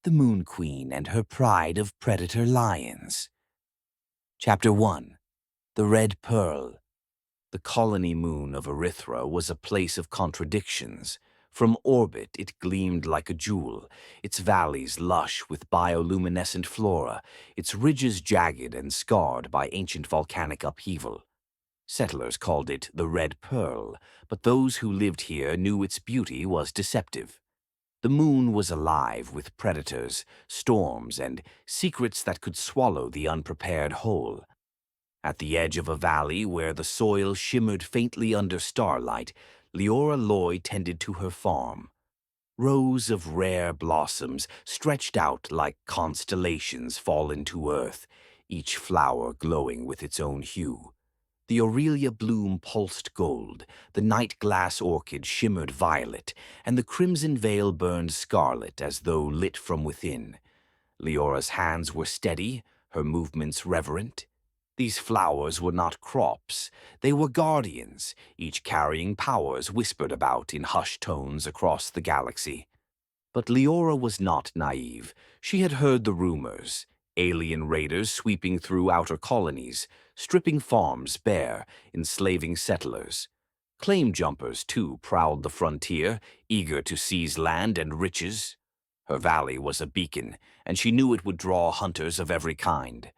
the Moon Queen and her pride of predator lions. Chapter 1. The Red Pearl. The colony moon of Erythra was a place of contradictions. From orbit it gleamed like a jewel, its valleys lush with bioluminescent flora, its ridges jagged and scarred by ancient volcanic upheaval. Settlers called it the Red Pearl, but those who lived here knew its beauty was deceptive. The moon was alive with predators, storms, and secrets that could swallow the unprepared whole. At the edge of a valley where the soil shimmered faintly under starlight, Liora Loy tended to her farm. Rows of rare blossoms stretched out like constellations fallen to earth, each flower glowing with its own hue. The aurelia bloom pulsed gold, the night glass orchid shimmered violet, and the crimson veil burned scarlet as though lit from within. Leora's hands were steady, her movements reverent. These flowers were not crops, they were guardians, each carrying powers whispered about in hushed tones across the galaxy. But Liora was not naive. She had heard the rumors. Alien raiders sweeping through outer colonies, stripping farms bare, enslaving settlers. Claim jumpers, too, prowled the frontier, eager to seize land and riches. Her valley was a beacon, and she knew it would draw hunters of every kind.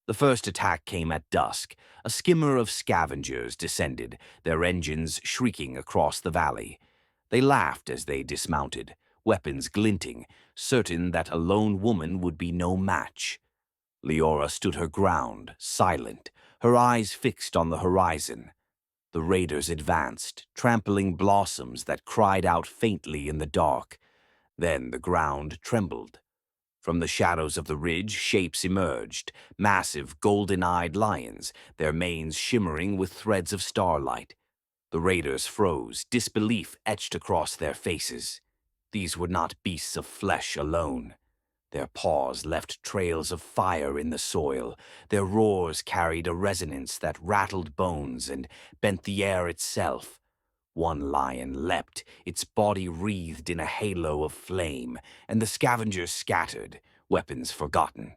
The first attack came at dusk. A skimmer of scavengers descended, their engines shrieking across the valley. They laughed as they dismounted, weapons glinting, certain that a lone woman would be no match. Liora stood her ground, silent, her eyes fixed on the horizon. The raiders advanced, trampling blossoms that cried out faintly in the dark. Then the ground trembled. From the shadows of the ridge, shapes emerged, massive, golden-eyed lions, their manes shimmering with threads of starlight. The raiders froze, disbelief etched across their faces. These were not beasts of flesh alone. Their paws left trails of fire in the soil. Their roars carried a resonance that rattled bones and bent the air itself. One lion leapt, its body wreathed in a halo of flame, and the scavengers scattered, weapons forgotten.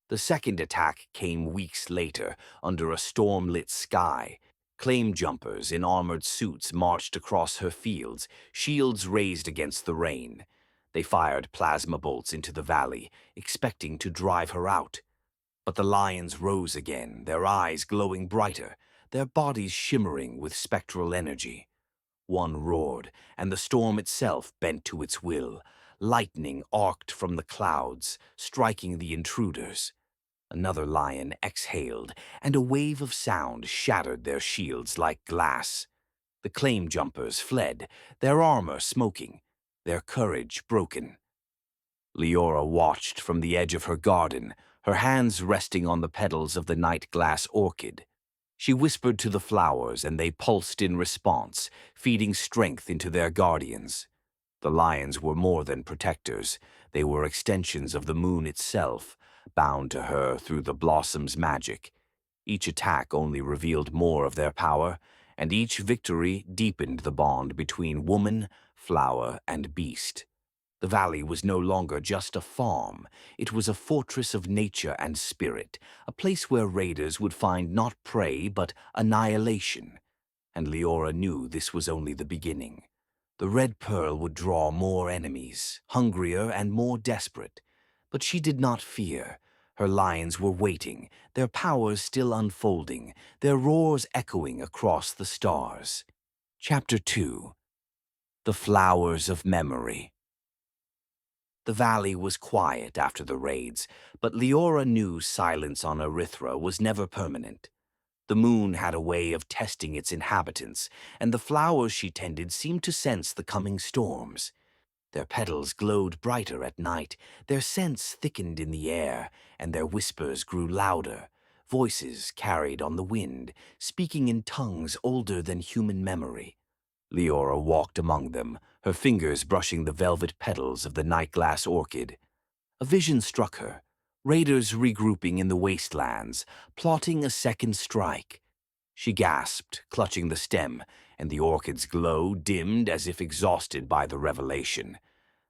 The second attack came weeks later, under a storm-lit sky. Claim jumpers in armored suits marched across her fields, shields raised against the rain. They fired plasma bolts into the valley, expecting to drive her out. But the lions rose again, their eyes glowing brighter, their bodies shimmering with spectral energy. One roared, and the storm itself bent to its will. Lightning arced from the clouds, striking the intruders. Another lion exhaled, and a wave of sound shattered their shields like glass. The claim jumpers fled, their armor smoking, their courage broken. Liora watched from the edge of her garden, her hands resting on the petals of the night glass orchid. She whispered to the flowers, and they pulsed in response, feeding strength into their guardians. The lions were more than protectors. They were extensions of the moon itself, bound to her through the blossom's magic. Each attack only revealed more of their power, and each victory deepened the bond between woman, flower, and beast. The valley was no longer just a farm. It was a fortress of nature and spirit, a place where raiders would find not prey but annihilation. And Liora knew this was only the beginning. The Red Pearl would draw more enemies, hungrier and more desperate. But she did not fear. Her lions were waiting, their powers still unfolding, their roars echoing across the stars. Chapter 2. The Flowers of Memory. The valley was quiet after the raids, but Liora knew silence on Arithra was never permanent. The moon had a way of testing its inhabitants, and the flowers she tended seemed to sense the coming storms. Their petals glowed brighter at night, their scents thickened in the air, and their whispers grew louder, voices carried on the wind, speaking in tongues older than human memory. Liora walked among them, her fingers brushing the velvet petals of the night-glass orchid. A vision struck her, raiders regrouping in the wastelands, plotting a second strike. She gasped, clutching the stem, and the orchid's glow dimmed as if exhausted by the revelation.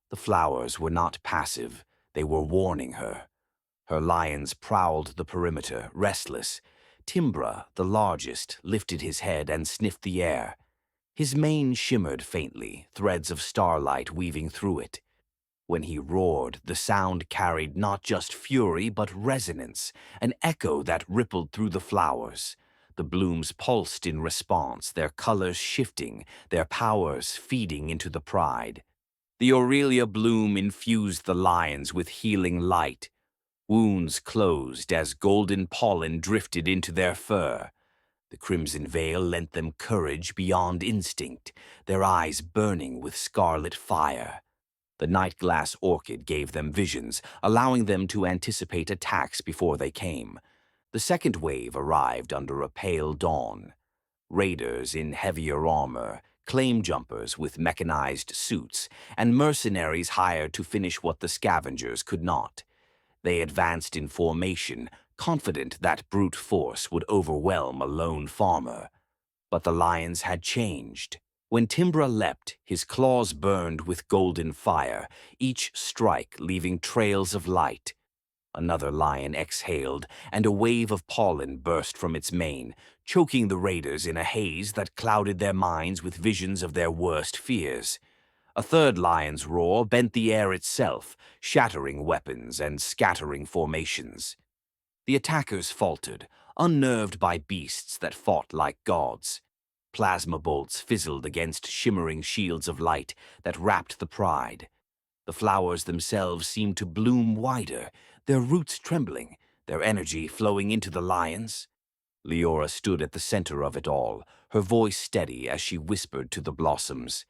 The flowers were not passive. They were warning her. Her lions prowled the perimeter, restless. Timbra, the largest, lifted his head and sniffed the air. His mane shimmered faintly, threads of starlight weaving through it. When he roared, the sound carried not just fury but resonance, an echo that rippled through the flowers. The blooms pulsed in response, their colors shifting, their powers feeding into the pride. The Aurelia bloom infused the lions with healing light. Wounds closed as golden pollen drifted into their fur. The crimson veil lent them courage beyond instinct, their eyes burning with scarlet fire. The night glass orchid gave them visions, allowing them to anticipate attacks before they came. The second wave arrived under a pale dawn. Raiders in heavier armor, claim jumpers with mechanized suits, and mercenaries hired to finish what the scavengers could not. They advanced in formation, confident that brute force would overwhelm a lone farmer. But the lions had changed. When Timbra leapt, his claws burned with golden fire, each strike leaving trails of light. Another lion exhaled, and a wave of pollen burst from its mane, choking the raiders in a haze that clouded their minds with visions of their worst fears. A third lion's roar bent the air itself, shattering weapons and scattering formations. The attackers faltered, unnerved by beasts that fought like gods. Plasma bolts fizzled against shimmering shields of light that wrapped the pride. The flowers themselves seemed to bloom wider, their roots trembling, their energy flowing into the lions. Liora stood at the center of it all, her voice steady as she whispered to the blossoms.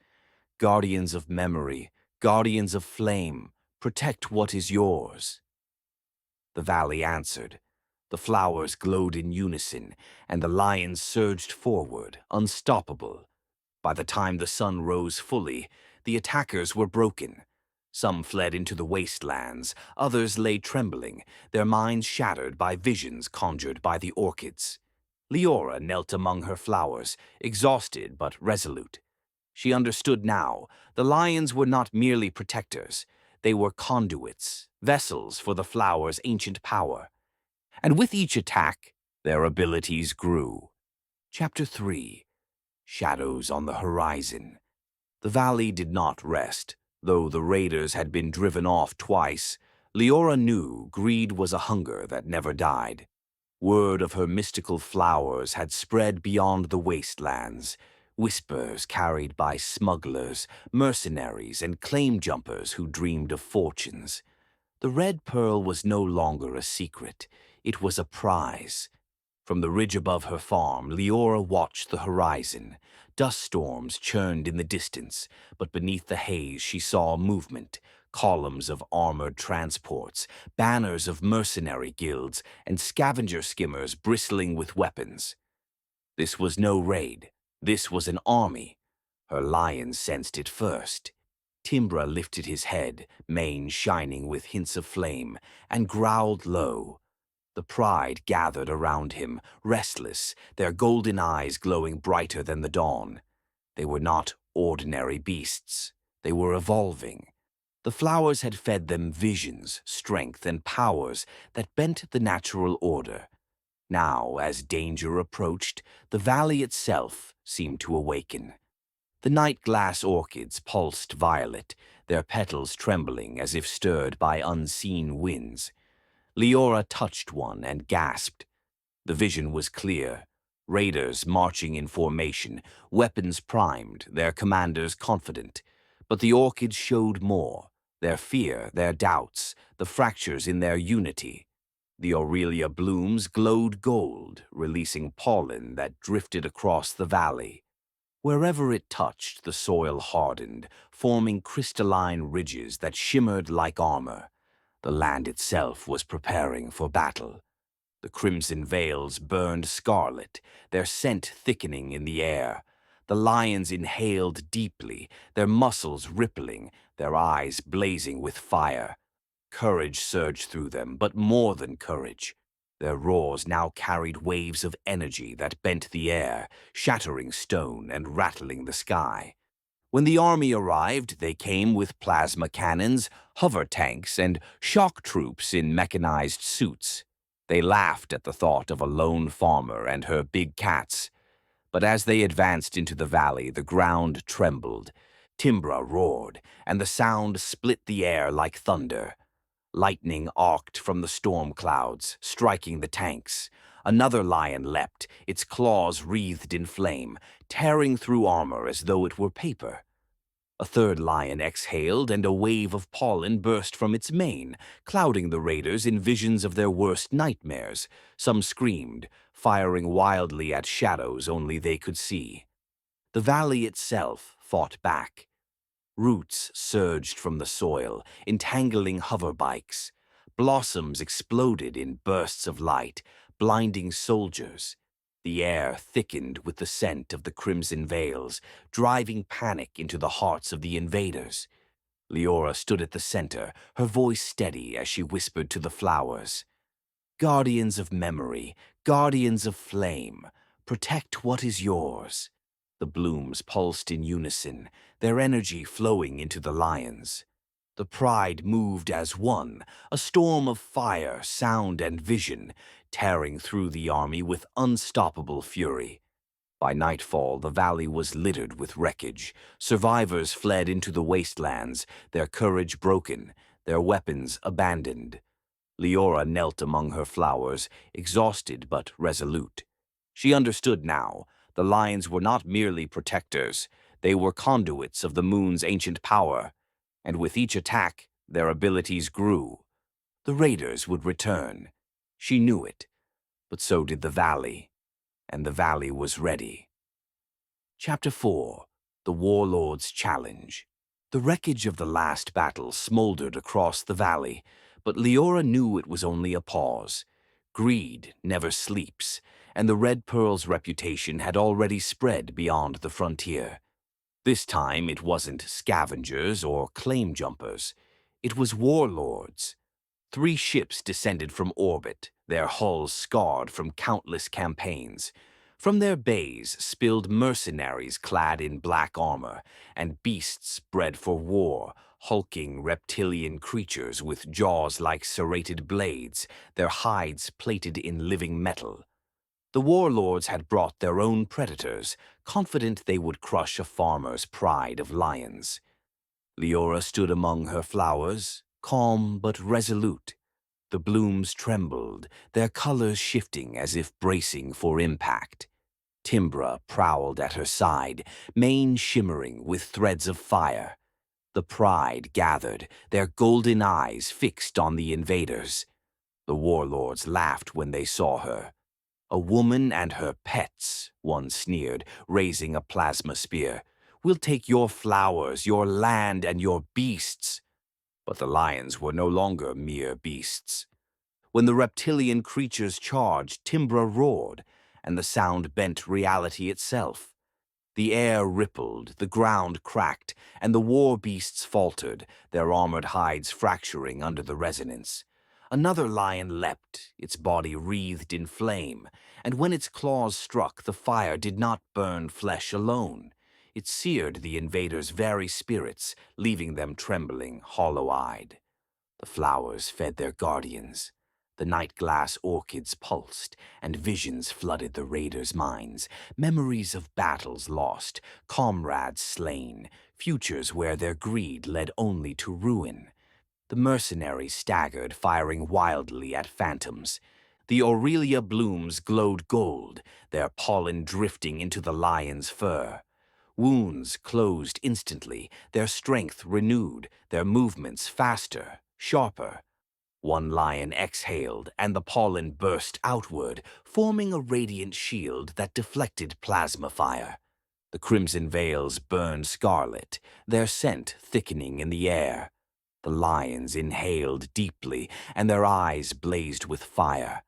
Guardians of memory, guardians of flame, protect what is yours. The valley answered. The flowers glowed in unison, and the lions surged forward, unstoppable. By the time the sun rose fully, the attackers were broken. Some fled into the wastelands, others lay trembling, their minds shattered by visions conjured by the orchids. Liora knelt among her flowers, exhausted but resolute. She understood now. The lions were not merely protectors. They were conduits, vessels for the flowers' ancient power. And with each attack, their abilities grew. Chapter 3. Shadows on the Horizon. The valley did not rest. Though the raiders had been driven off twice, Liora knew greed was a hunger that never died. Word of her mystical flowers had spread beyond the wastelands, whispers carried by smugglers, mercenaries, and claim jumpers who dreamed of fortunes. The red pearl was no longer a secret. It was a prize. From the ridge above her farm, Liora watched the horizon. Dust storms churned in the distance, but beneath the haze she saw movement, columns of armored transports, banners of mercenary guilds, and scavenger skimmers bristling with weapons. This was no raid. This was an army. Her lions sensed it first. Timbra lifted his head, mane shining with hints of flame, and growled low. The pride gathered around him, restless, their golden eyes glowing brighter than the dawn. They were not ordinary beasts. They were evolving. The flowers had fed them visions, strength, and powers that bent the natural order. Now, as danger approached, the valley itself seemed to awaken. The night glass orchids pulsed violet, their petals trembling as if stirred by unseen winds. Liora touched one and gasped. The vision was clear. Raiders marching in formation, weapons primed, their commanders confident. But the orchids showed more. Their fear, their doubts, the fractures in their unity. The Aurelia blooms glowed gold, releasing pollen that drifted across the valley. Wherever it touched, the soil hardened, forming crystalline ridges that shimmered like armor. The land itself was preparing for battle. The crimson veils burned scarlet, their scent thickening in the air. The lions inhaled deeply, their muscles rippling, their eyes blazing with fire. Courage surged through them, but more than courage. Their roars now carried waves of energy that bent the air, shattering stone and rattling the sky. When the army arrived, they came with plasma cannons, hover tanks, and shock troops in mechanized suits. They laughed at the thought of a lone farmer and her big cats. But as they advanced into the valley, the ground trembled. Timbra roared, and the sound split the air like thunder. Lightning arced from the storm clouds, striking the tanks. Another lion leapt, its claws wreathed in flame, tearing through armor as though it were paper. A third lion exhaled, and a wave of pollen burst from its mane, clouding the raiders in visions of their worst nightmares. Some screamed, firing wildly at shadows only they could see. The valley itself fought back. Roots surged from the soil, entangling hover bikes. Blossoms exploded in bursts of light, blinding soldiers. The air thickened with the scent of the crimson veils, driving panic into the hearts of the invaders. Liora stood at the center, her voice steady as she whispered to the flowers. Guardians of memory, guardians of flame, protect what is yours. The blooms pulsed in unison, their energy flowing into the lions. The pride moved as one, a storm of fire, sound, and vision, tearing through the army with unstoppable fury. By nightfall, the valley was littered with wreckage. Survivors fled into the wastelands, their courage broken, their weapons abandoned. Liora knelt among her flowers, exhausted but resolute. She understood now. The lions were not merely protectors. They were conduits of the moon's ancient power. And with each attack, their abilities grew. The raiders would return. She knew it. But so did the valley. And the valley was ready. Chapter 4. The Warlord's Challenge. The wreckage of the last battle smoldered across the valley, but Liora knew it was only a pause. Greed never sleeps, and the Red Pearl's reputation had already spread beyond the frontier. This time it wasn't scavengers or claim jumpers. It was warlords. 3 ships descended from orbit, their hulls scarred from countless campaigns. From their bays spilled mercenaries clad in black armor, and beasts bred for war, hulking reptilian creatures with jaws like serrated blades, their hides plated in living metal. The warlords had brought their own predators, confident they would crush a farmer's pride of lions. Liora stood among her flowers, calm but resolute. The blooms trembled, their colors shifting as if bracing for impact. Timbra prowled at her side, mane shimmering with threads of fire. The pride gathered, their golden eyes fixed on the invaders. The warlords laughed when they saw her. A woman and her pets, one sneered, raising a plasma spear. We'll take your flowers, your land, and your beasts. But the lions were no longer mere beasts. When the reptilian creatures charged, Timbra roared, and the sound bent reality itself. The air rippled, the ground cracked, and the war beasts faltered, their armored hides fracturing under the resonance. Another lion leapt, its body wreathed in flame, and when its claws struck, the fire did not burn flesh alone. It seared the invaders' very spirits, leaving them trembling, hollow-eyed. The flowers fed their guardians. The night-glass orchids pulsed, and visions flooded the raiders' minds, memories of battles lost, comrades slain, futures where their greed led only to ruin. The mercenaries staggered, firing wildly at phantoms. The Aurelia blooms glowed gold, their pollen drifting into the lion's fur. Wounds closed instantly, their strength renewed, their movements faster, sharper. One lion exhaled, and the pollen burst outward, forming a radiant shield that deflected plasma fire. The crimson veils burned scarlet, their scent thickening in the air. The lions inhaled deeply, and their eyes blazed with fire.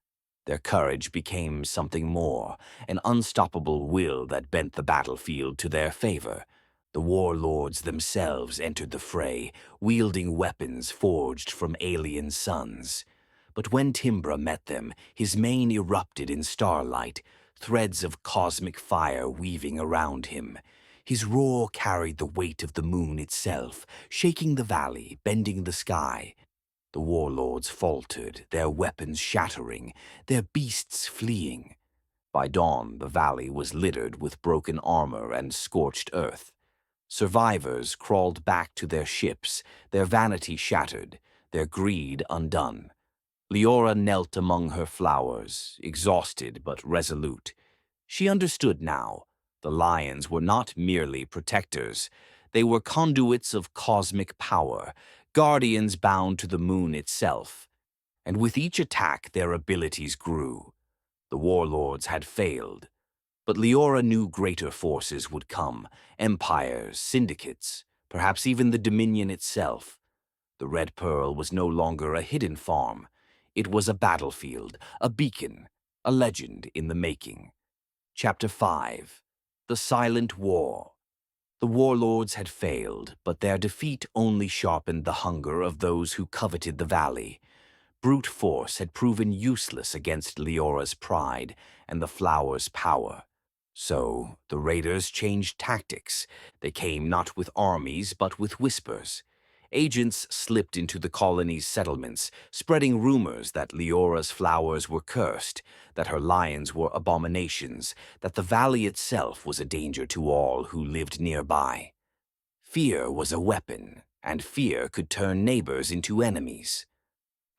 Their courage became something more, an unstoppable will that bent the battlefield to their favor. The warlords themselves entered the fray, wielding weapons forged from alien suns. But when Timbra met them, his mane erupted in starlight, threads of cosmic fire weaving around him. His roar carried the weight of the moon itself, shaking the valley, bending the sky. The warlords faltered, their weapons shattering, their beasts fleeing. By dawn, the valley was littered with broken armor and scorched earth. Survivors crawled back to their ships, their vanity shattered, their greed undone. Liora knelt among her flowers, exhausted but resolute. She understood now. The lions were not merely protectors. They were conduits of cosmic power, guardians bound to the moon itself. And with each attack, their abilities grew. The warlords had failed. But Liora knew greater forces would come, empires, syndicates, perhaps even the Dominion itself. The Red Pearl was no longer a hidden farm. It was a battlefield, a beacon, a legend in the making. Chapter 5. The Silent War. The warlords had failed, but their defeat only sharpened the hunger of those who coveted the valley. Brute force had proven useless against Liora's pride and the flower's power. So, the raiders changed tactics. They came not with armies, but with whispers. Agents slipped into the colony's settlements, spreading rumors that Liora's flowers were cursed, that her lions were abominations, that the valley itself was a danger to all who lived nearby. Fear was a weapon, and fear could turn neighbors into enemies.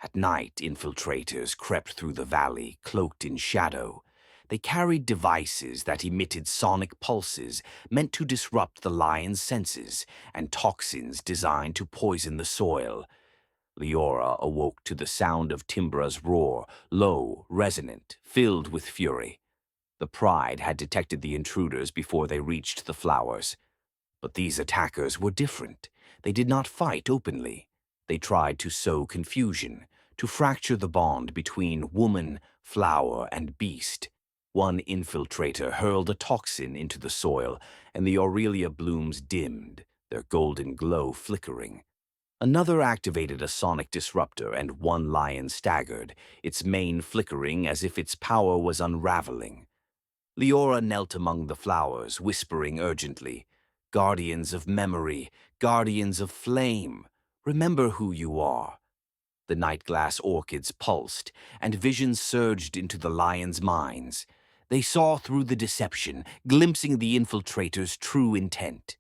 At night, infiltrators crept through the valley, cloaked in shadow. They carried devices that emitted sonic pulses meant to disrupt the lion's senses, and toxins designed to poison the soil. Liora awoke to the sound of Timbra's roar, low, resonant, filled with fury. The Pride had detected the intruders before they reached the flowers. But these attackers were different. They did not fight openly. They tried to sow confusion, to fracture the bond between woman, flower, and beast. One infiltrator hurled a toxin into the soil, and the aurelia blooms dimmed, their golden glow flickering. Another activated a sonic disruptor, and one lion staggered, its mane flickering as if its power was unraveling. Liora knelt among the flowers, whispering urgently, "Guardians of memory, guardians of flame, remember who you are." The night-glass orchids pulsed, and visions surged into the lions' minds. They saw through the deception, glimpsing the infiltrators' true intent.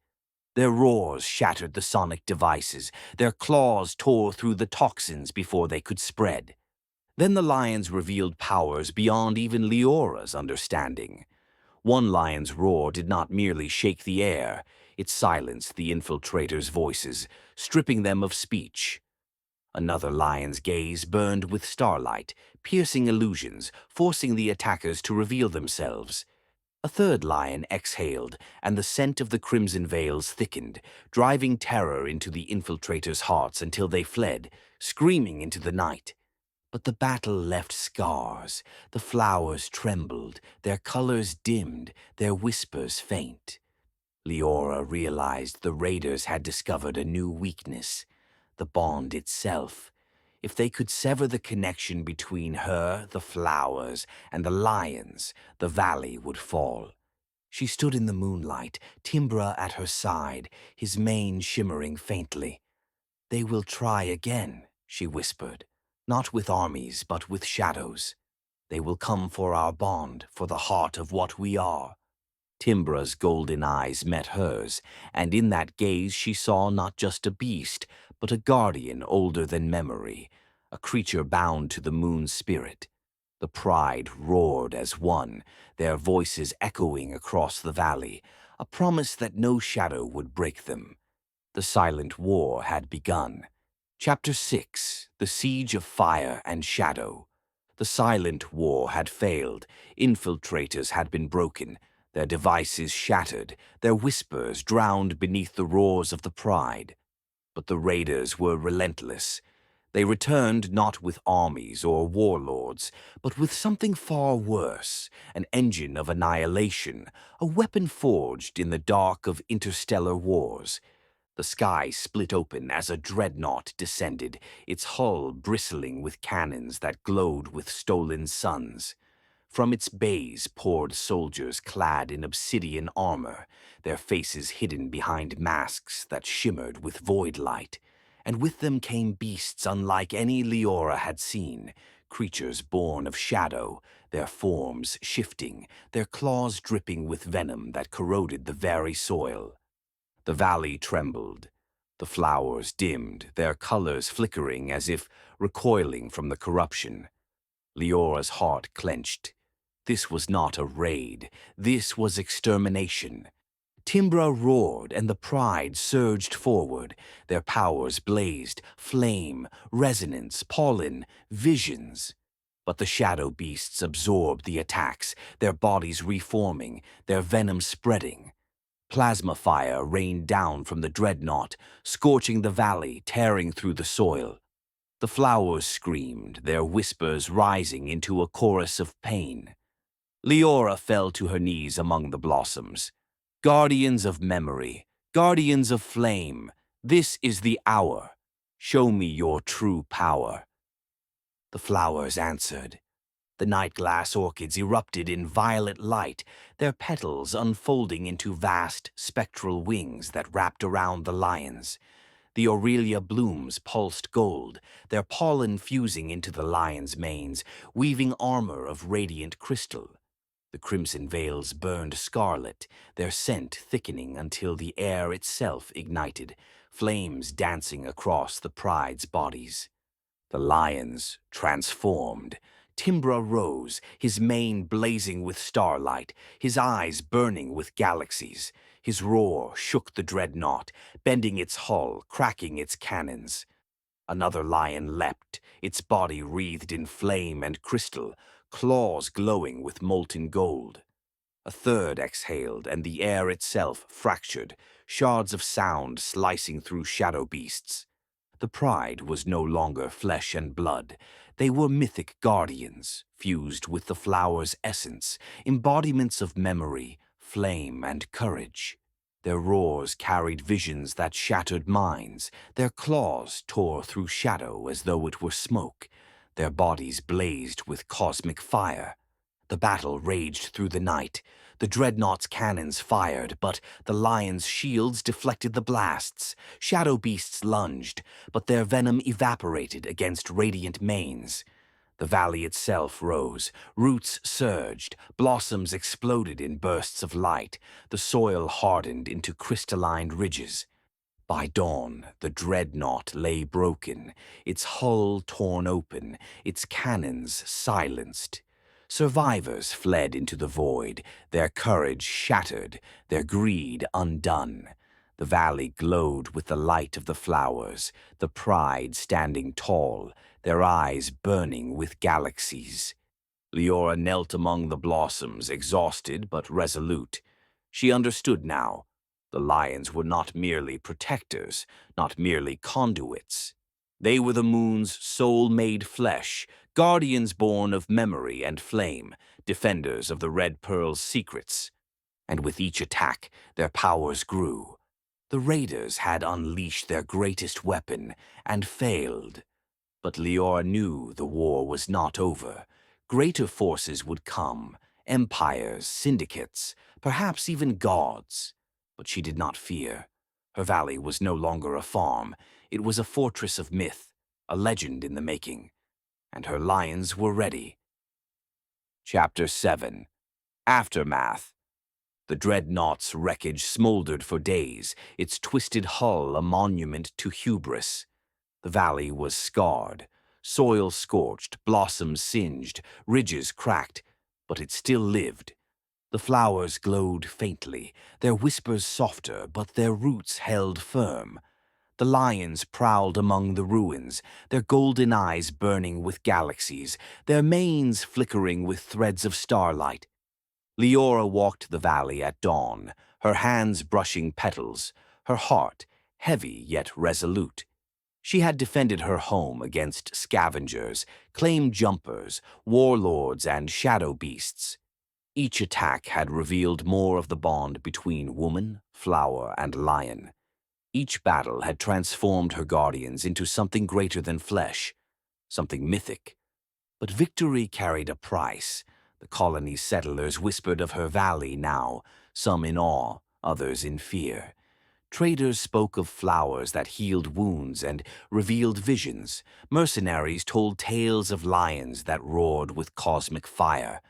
Their roars shattered the sonic devices, their claws tore through the toxins before they could spread. Then the lions revealed powers beyond even Liora's understanding. One lion's roar did not merely shake the air, it silenced the infiltrators' voices, stripping them of speech. Another lion's gaze burned with starlight, piercing illusions, forcing the attackers to reveal themselves. A third lion exhaled, and the scent of the crimson veils thickened, driving terror into the infiltrators' hearts until they fled, screaming into the night. But the battle left scars. The flowers trembled, their colors dimmed, their whispers faint. Liora realized the raiders had discovered a new weakness, the bond itself. If they could sever the connection between her, the flowers, and the lions, the valley would fall. She stood in the moonlight, Timbra at her side, his mane shimmering faintly. "They will try again," she whispered, "not with armies, but with shadows. They will come for our bond, for the heart of what we are." Timbra's golden eyes met hers, and in that gaze she saw not just a beast, but a guardian older than memory, a creature bound to the moon's spirit. The Pride roared as one, their voices echoing across the valley, a promise that no shadow would break them. The silent war had begun. Chapter 6. The Siege of Fire and Shadow. The silent war had failed, infiltrators had been broken, their devices shattered, their whispers drowned beneath the roars of the Pride. But the raiders were relentless. They returned not with armies or warlords, but with something far worse, an engine of annihilation, a weapon forged in the dark of interstellar wars. The sky split open as a dreadnought descended, its hull bristling with cannons that glowed with stolen suns. From its bays poured soldiers clad in obsidian armor, their faces hidden behind masks that shimmered with void light. And with them came beasts unlike any Liora had seen, creatures born of shadow, their forms shifting, their claws dripping with venom that corroded the very soil. The valley trembled. The flowers dimmed, their colors flickering as if recoiling from the corruption. Leora's heart clenched. This was not a raid. This was extermination. Timbra roared, and the pride surged forward. Their powers blazed, flame, resonance, pollen, visions. But the shadow beasts absorbed the attacks, their bodies reforming, their venom spreading. Plasma fire rained down from the dreadnought, scorching the valley, tearing through the soil. The flowers screamed, their whispers rising into a chorus of pain. Liora fell to her knees among the blossoms. Guardians of memory, guardians of flame, this is the hour. Show me your true power. The flowers answered. The night-glass orchids erupted in violet light, their petals unfolding into vast, spectral wings that wrapped around the lions. The Aurelia blooms pulsed gold, their pollen fusing into the lions' manes, weaving armor of radiant crystal. The crimson veils burned scarlet, their scent thickening until the air itself ignited, flames dancing across the pride's bodies. The lions transformed. Timbra rose, his mane blazing with starlight, his eyes burning with galaxies. His roar shook the dreadnought, bending its hull, cracking its cannons. Another lion leapt, its body wreathed in flame and crystal, claws glowing with molten gold. A third exhaled, and the air itself fractured, shards of sound slicing through shadow beasts. The pride was no longer flesh and blood. They were mythic guardians, fused with the flower's essence, embodiments of memory, flame, and courage. Their roars carried visions that shattered minds. Their claws tore through shadow as though it were smoke. Their bodies blazed with cosmic fire. The battle raged through the night. The dreadnought's cannons fired, but the lions' shields deflected the blasts. Shadow beasts lunged, but their venom evaporated against radiant manes. The valley itself rose, roots surged, blossoms exploded in bursts of light, the soil hardened into crystalline ridges. By dawn, the dreadnought lay broken, its hull torn open, its cannons silenced. Survivors fled into the void, their courage shattered, their greed undone. The valley glowed with the light of the flowers, the pride standing tall, their eyes burning with galaxies. Liora knelt among the blossoms, exhausted but resolute. She understood now. The lions were not merely protectors, not merely conduits. They were the moon's soul-made flesh, guardians born of memory and flame, defenders of the Red Pearl's secrets. And with each attack, their powers grew. The raiders had unleashed their greatest weapon and failed. But Liora knew the war was not over. Greater forces would come, empires, syndicates, perhaps even gods. But she did not fear. Her valley was no longer a farm. It was a fortress of myth, a legend in the making. And her lions were ready. Chapter 7. Aftermath. The dreadnought's wreckage smoldered for days, its twisted hull a monument to hubris. The valley was scarred, soil scorched, blossoms singed, ridges cracked, but it still lived. The flowers glowed faintly, their whispers softer, but their roots held firm. The lions prowled among the ruins, their golden eyes burning with galaxies, their manes flickering with threads of starlight. Liora walked the valley at dawn, her hands brushing petals, her heart heavy yet resolute. She had defended her home against scavengers, claim jumpers, warlords, and shadow beasts. Each attack had revealed more of the bond between woman, flower, and lion. Each battle had transformed her guardians into something greater than flesh, something mythic. But victory carried a price, The colony's settlers whispered of her valley now, some in awe, others in fear. Traders spoke of flowers that healed wounds and revealed visions. Mercenaries told tales of lions that roared with cosmic fire.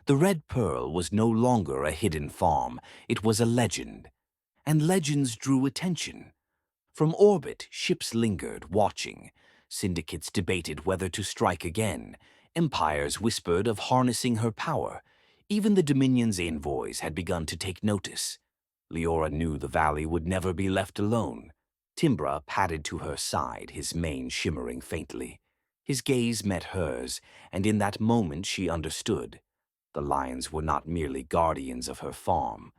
The Red Pearl was no longer a hidden farm, it was a legend. And legends drew attention. From orbit, ships lingered, watching. Syndicates debated whether to strike again. Empires whispered of harnessing her power. Even the Dominion's envoys had begun to take notice. Liora knew the valley would never be left alone. Timbra padded to her side, his mane shimmering faintly. His gaze met hers, and in that moment she understood. The lions were not merely guardians of her farm.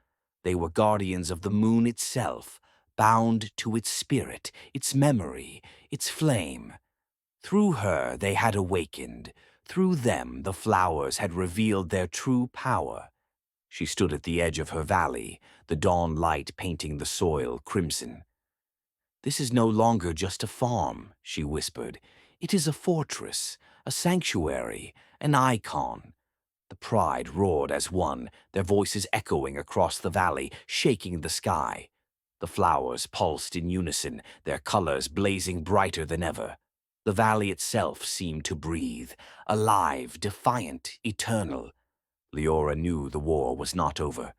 They were guardians of the moon itself, bound to its spirit, its memory, its flame. Through her they had awakened. Through them the flowers had revealed their true power. She stood at the edge of her valley, the dawn light painting the soil crimson. "This is no longer just a farm," she whispered. "It is a fortress, a sanctuary, an icon." The pride roared as one, their voices echoing across the valley, shaking the sky. The flowers pulsed in unison, their colors blazing brighter than ever. The valley itself seemed to breathe, alive, defiant, eternal. Liora knew the war was not over.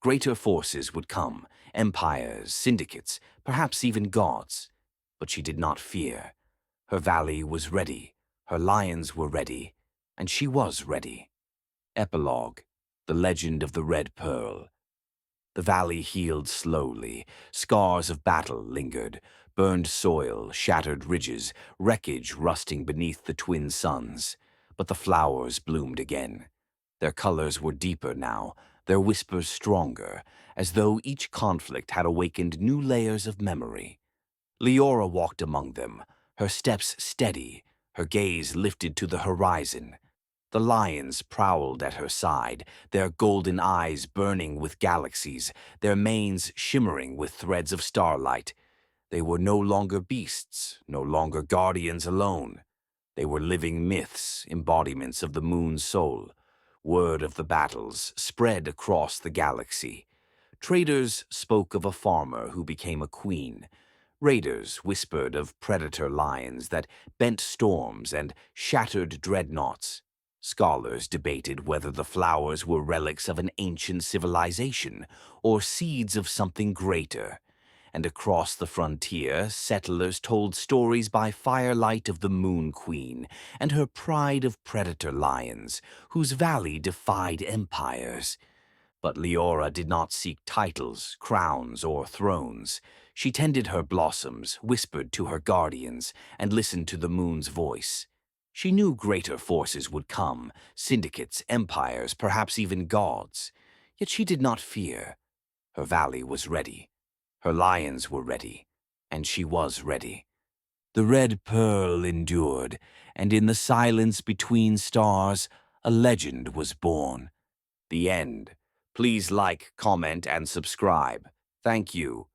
Greater forces would come, empires, syndicates, perhaps even gods. But she did not fear. Her valley was ready, her lions were ready, and she was ready. Epilogue: The Legend of the Red Pearl. The valley healed slowly. Scars of battle lingered, burned soil, shattered ridges, wreckage rusting beneath the twin suns. But the flowers bloomed again. Their colors were deeper now, their whispers stronger, as though each conflict had awakened new layers of memory. Liora walked among them, her steps steady, her gaze lifted to the horizon. The lions prowled at her side, their golden eyes burning with galaxies, their manes shimmering with threads of starlight. They were no longer beasts, no longer guardians alone. They were living myths, embodiments of the moon's soul. Word of the battles spread across the galaxy. Traders spoke of a farmer who became a queen. Raiders whispered of predator lions that bent storms and shattered dreadnoughts. Scholars debated whether the flowers were relics of an ancient civilization or seeds of something greater. And across the frontier, settlers told stories by firelight of the Moon Queen and her pride of predator lions, whose valley defied empires. But Liora did not seek titles, crowns, or thrones. She tended her blossoms, whispered to her guardians, and listened to the moon's voice. She knew greater forces would come, syndicates, empires, perhaps even gods. Yet she did not fear. Her valley was ready. Her lions were ready, and she was ready. The Red Pearl endured, and in the silence between stars, a legend was born. The end. Please like, comment, and subscribe. Thank you.